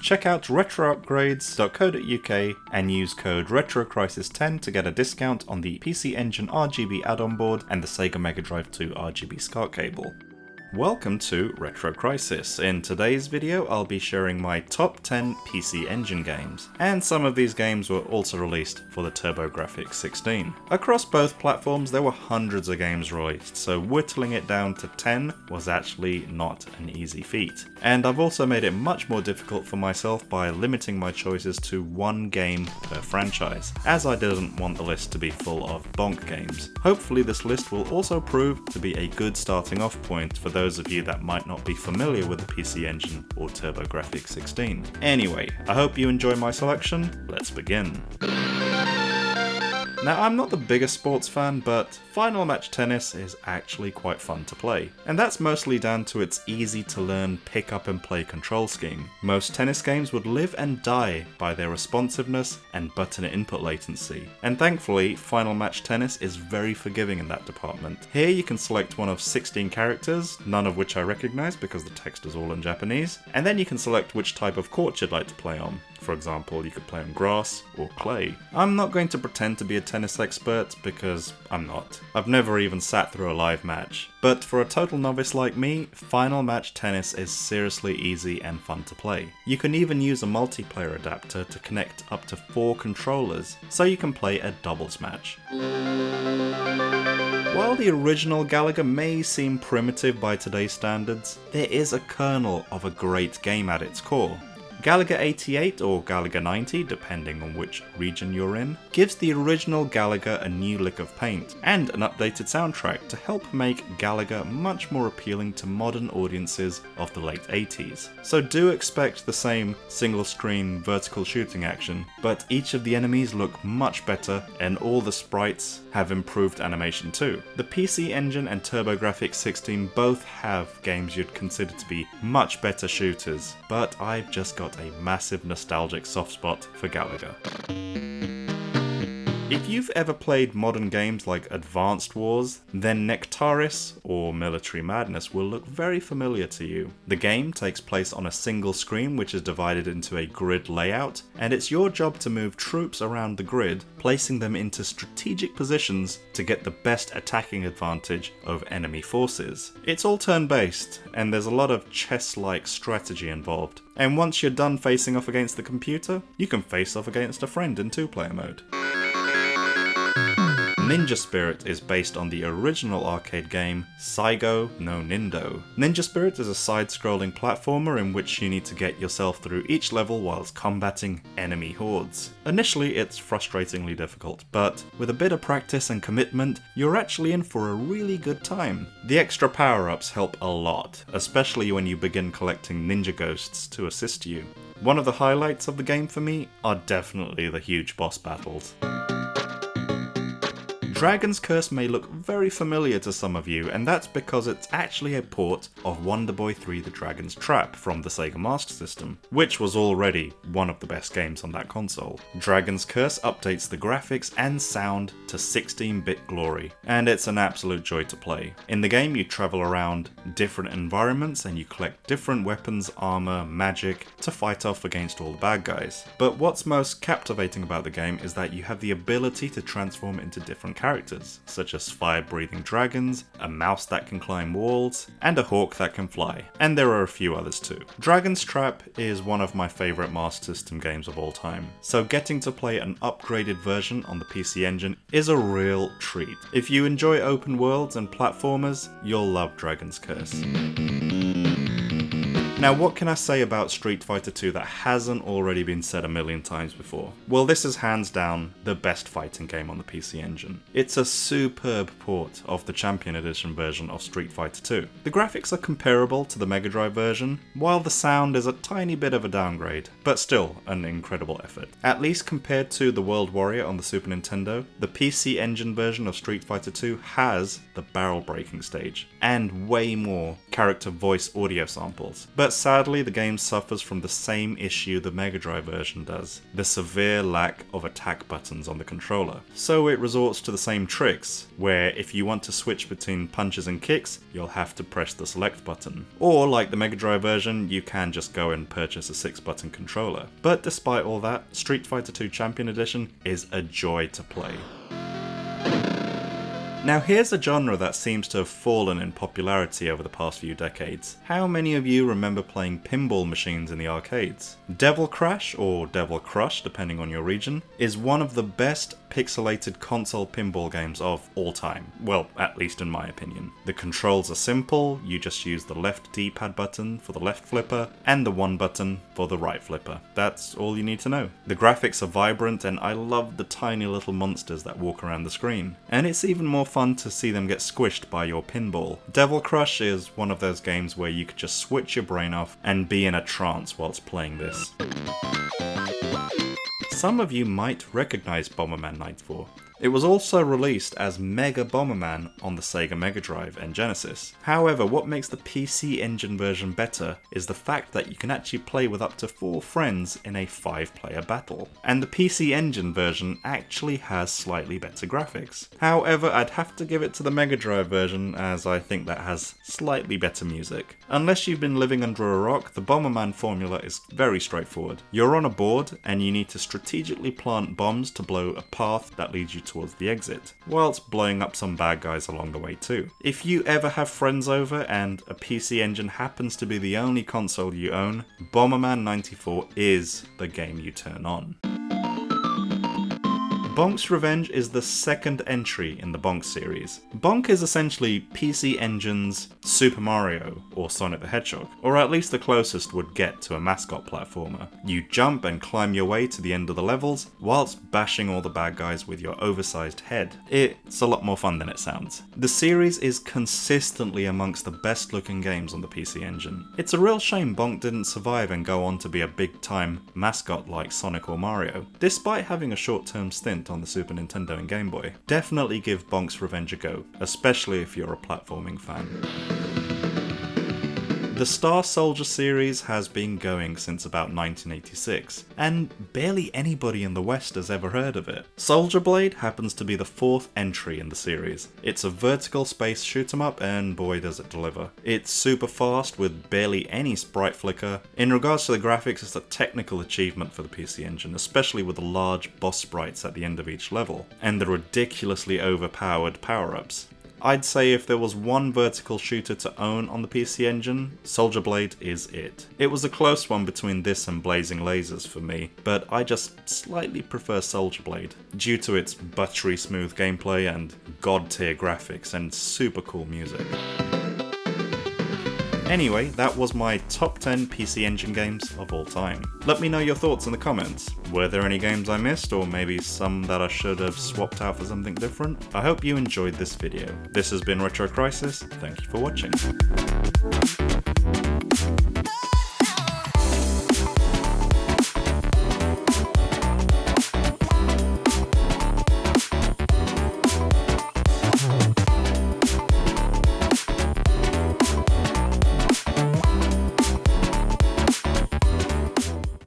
Check out retroupgrades.co.uk and use code RetroCrisis10 to get a discount on the PC Engine RGB add-on board and the Sega Mega Drive 2 RGB SCART cable. Welcome to Retro Crisis. In today's video I'll be sharing my top 10 PC Engine games, and some of these games were also released for the TurboGrafx 16. Across both platforms there were hundreds of games released, so whittling it down to 10 was actually not an easy feat. And I've also made it much more difficult for myself by limiting my choices to one game per franchise, as I didn't want the list to be full of Bonk games. Hopefully this list will also prove to be a good starting off point for those of you that might not be familiar with the PC Engine or TurboGrafx 16. Anyway, I hope you enjoy my selection. Let's begin. Now, I'm not the biggest sports fan, but Final Match Tennis is actually quite fun to play, and that's mostly down to its easy to learn pick up and play control scheme. Most tennis games would live and die by their responsiveness and button input latency, and thankfully Final Match Tennis is very forgiving in that department. Here you can select one of 16 characters, none of which I recognise because the text is all in Japanese, and then you can select which type of court you'd like to play on. For example, you could play on grass or clay. I'm not going to pretend to be a tennis expert because I'm not. I've never even sat through a live match. But for a total novice like me, Final Match Tennis is seriously easy and fun to play. You can even use a multiplayer adapter to connect up to 4 controllers, so you can play a doubles match. While the original Galaga may seem primitive by today's standards, there is a kernel of a great game at its core. Galaga 88 or Galaga 90, depending on which region you're in, gives the original Galaga a new lick of paint and an updated soundtrack to help make Galaga much more appealing to modern audiences of the late 80s. So do expect the same single-screen vertical shooting action, but each of the enemies look much better and all the sprites have improved animation too. The PC Engine and TurboGrafx 16 both have games you'd consider to be much better shooters, but I've just got a massive nostalgic soft spot for Galaga. If you've ever played modern games like Advanced Wars, then Nectaris or Military Madness will look very familiar to you. The game takes place on a single screen which is divided into a grid layout, and it's your job to move troops around the grid, placing them into strategic positions to get the best attacking advantage over enemy forces. It's all turn-based, and there's a lot of chess-like strategy involved. And once you're done facing off against the computer, you can face off against a friend in 2-player mode. Ninja Spirit is based on the original arcade game Saigo no Nindo. Ninja Spirit is a side-scrolling platformer in which you need to get yourself through each level whilst combating enemy hordes. Initially it's frustratingly difficult, but with a bit of practice and commitment, you're actually in for a really good time. The extra power-ups help a lot, especially when you begin collecting ninja ghosts to assist you. One of the highlights of the game for me are definitely the huge boss battles. Dragon's Curse may look very familiar to some of you, and that's because it's actually a port of Wonder Boy 3 The Dragon's Trap from the Sega Master System, which was already one of the best games on that console. Dragon's Curse updates the graphics and sound to 16-bit glory, and it's an absolute joy to play. In the game you travel around different environments and you collect different weapons, armor, magic to fight off against all the bad guys. But what's most captivating about the game is that you have the ability to transform into different characters, such as fire-breathing dragons, a mouse that can climb walls, and a hawk that can fly. And there are a few others too. Dragon's Trap is one of my favourite Master System games of all time, so getting to play an upgraded version on the PC Engine is a real treat. If you enjoy open worlds and platformers, you'll love Dragon's Curse. Now, what can I say about Street Fighter 2 that hasn't already been said a million times before? Well, this is hands down the best fighting game on the PC Engine. It's a superb port of the Champion Edition version of Street Fighter 2. The graphics are comparable to the Mega Drive version, while the sound is a tiny bit of a downgrade, but still an incredible effort. At least compared to the World Warrior on the Super Nintendo, the PC Engine version of Street Fighter 2 has the barrel breaking stage, and way more character voice audio samples. But sadly the game suffers from the same issue the Mega Drive version does, the severe lack of attack buttons on the controller. So it resorts to the same tricks, where if you want to switch between punches and kicks, you'll have to press the select button. Or like the Mega Drive version, you can just go and purchase a 6-button controller. But despite all that, Street Fighter II Champion Edition is a joy to play. Now here's a genre that seems to have fallen in popularity over the past few decades. How many of you remember playing pinball machines in the arcades? Devil Crash, or Devil Crush depending on your region, is one of the best pixelated console pinball games of all time. Well, at least in my opinion. The controls are simple, you just use the left D-pad button for the left flipper, and the 1 button for the right flipper. That's all you need to know. The graphics are vibrant, and I love the tiny little monsters that walk around the screen. And it's even more fun to see them get squished by your pinball. Devil Crush is one of those games where you could just switch your brain off and be in a trance whilst playing this. Some of you might recognise Bomberman 94. It was also released as Mega Bomberman on the Sega Mega Drive and Genesis. However, what makes the PC Engine version better is the fact that you can actually play with up to 4 friends in a 5-player battle. And the PC Engine version actually has slightly better graphics. However, I'd have to give it to the Mega Drive version, as I think that has slightly better music. Unless you've been living under a rock, the Bomberman formula is very straightforward. You're on a board and you need to strategically plant bombs to blow a path that leads you towards the exit, whilst blowing up some bad guys along the way too. If you ever have friends over and a PC Engine happens to be the only console you own, Bomberman 94 is the game you turn on. Bonk's Revenge is the second entry in the Bonk series. Bonk is essentially PC Engine's Super Mario or Sonic the Hedgehog, or at least the closest would get to a mascot platformer. You jump and climb your way to the end of the levels, whilst bashing all the bad guys with your oversized head. It's a lot more fun than it sounds. The series is consistently amongst the best looking games on the PC Engine. It's a real shame Bonk didn't survive and go on to be a big time mascot like Sonic or Mario, despite having a short term stint on the Super Nintendo and Game Boy. Definitely give Bonk's Revenge a go, especially if you're a platforming fan. The Star Soldier series has been going since about 1986, and barely anybody in the West has ever heard of it. Soldier Blade happens to be the 4th entry in the series. It's a vertical space shoot 'em up, and boy does it deliver. It's super fast with barely any sprite flicker. In regards to the graphics, it's a technical achievement for the PC Engine, especially with the large boss sprites at the end of each level, and the ridiculously overpowered power-ups. I'd say if there was one vertical shooter to own on the PC Engine, Soldier Blade is it. It was a close one between this and Blazing Lasers for me, but I just slightly prefer Soldier Blade, due to its buttery smooth gameplay and god-tier graphics and super cool music. Anyway, that was my top 10 PC Engine games of all time. Let me know your thoughts in the comments. Were there any games I missed, or maybe some that I should have swapped out for something different? I hope you enjoyed this video. This has been Retro Crisis, thank you for watching.